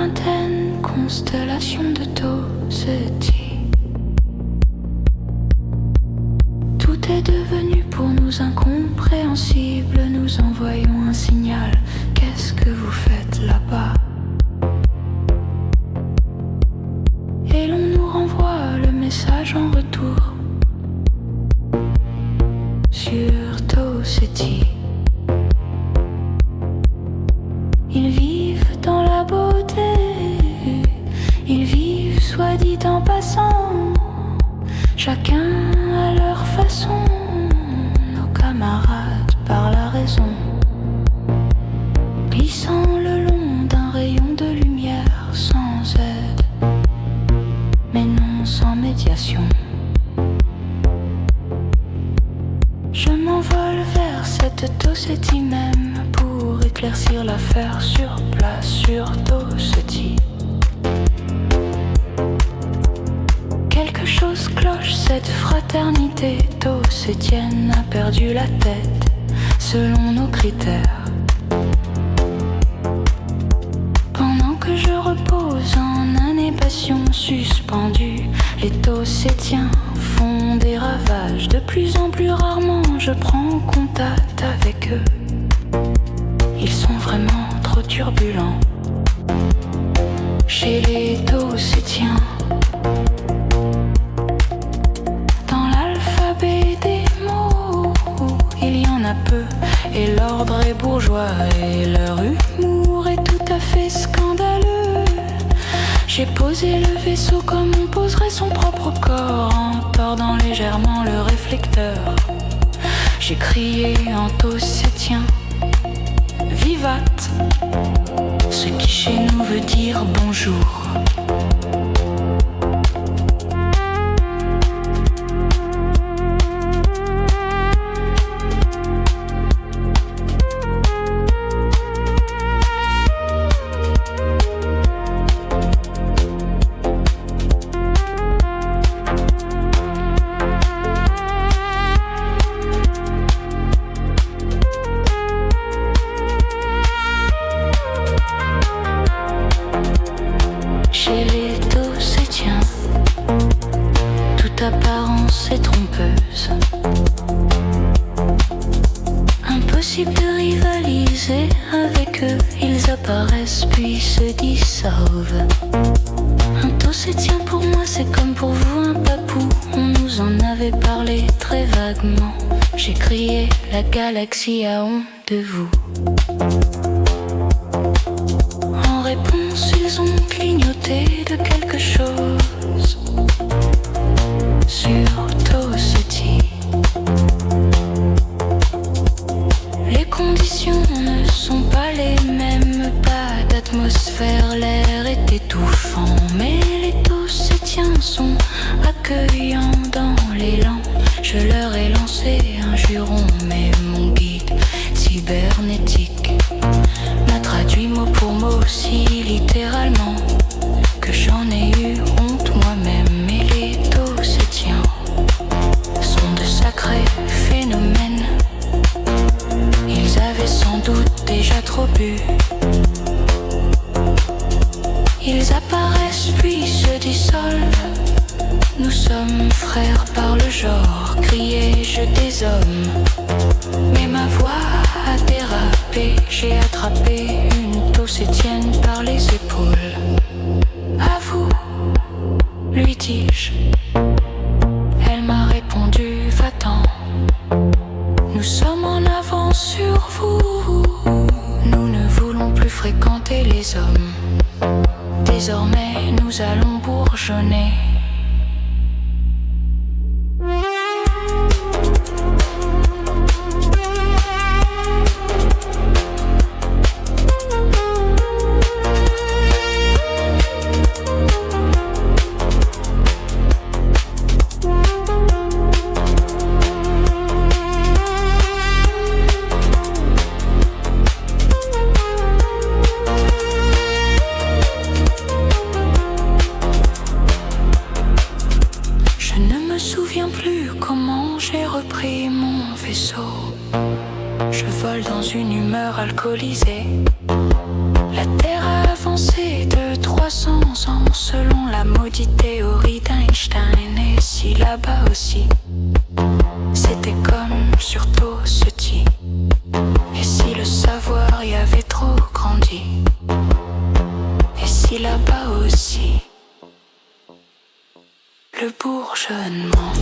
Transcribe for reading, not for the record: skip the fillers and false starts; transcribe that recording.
lointaine constellation de Toseti. Tout est devenu pour nous incompréhensible. Nous envoyons un signal. Qu'est-ce que vous faites là-bas? Et l'on nous renvoie le message en retour. Sur Toseti, ils vivent dans la beauté, ils vivent soit dit en passant, chacun à leur façon. Nos camarades par la raison, glissant le long d'un rayon de lumière, sans aide, mais non sans médiation. Je m'envole vers cette Toseti même pour éclaircir l'affaire sur place, sur Toseti. Quelque chose cloche, cette fraternité tossetienne a perdu la tête selon nos critères. Pendant que je repose en inébation suspendue, les Tossetiens font des ravages. De plus en plus rarement je prends contact avec eux. Ils sont vraiment trop turbulents. Chez les Tossetiens, dans l'alphabet des mots, il y en a peu et l'ordre est bourgeois et leur humour est tout à fait scandaleux. J'ai posé le vaisseau comme on poserait son propre corps, en tordant légèrement le réflecteur. J'ai crié en tossetien, vivat, ce qui chez nous veut dire bonjour. Chez les Tossetiens, toute apparence est trompeuse. Impossible de rivaliser avec eux, ils apparaissent puis se dissolvent. Un Tossetien pour moi c'est comme pour vous un papou. On nous en avait parlé très vaguement. J'ai crié, la galaxie a honte de vous. En réponse ils ont clignoté de quelque chose sur Toseti. Les conditions ne sont pas les mêmes, pas d'atmosphère, l'air est étouffant. Mais les Tossetiens sont accueillants dans l'élan. Je leur ai lancé un juron, mais mon guide cybernétique m'a traduit mot pour mot si littéralement que j'en ai eu honte moi-même. Et les Tossetiens sont de sacrés phénomènes. Ils avaient sans doute déjà trop bu. Ils apparaissent puis se dissolvent. Nous sommes frères par le genre, criais-je des hommes. Mais ma voix a dérapé, j'ai attrapé une Tossetienne par les épaules. À vous, lui dis-je. Elle m'a répondu, va-t'en. Nous sommes en avance sur vous. Nous ne voulons plus fréquenter les hommes. Désormais nous allons bourgeonner. Je vole dans une humeur alcoolisée. La terre a avancé de petite théorie d'Einstein. Et si là-bas aussi, c'était comme sur Tosti. Et si le savoir y avait trop grandi. Et si là-bas aussi, le bourgeonnement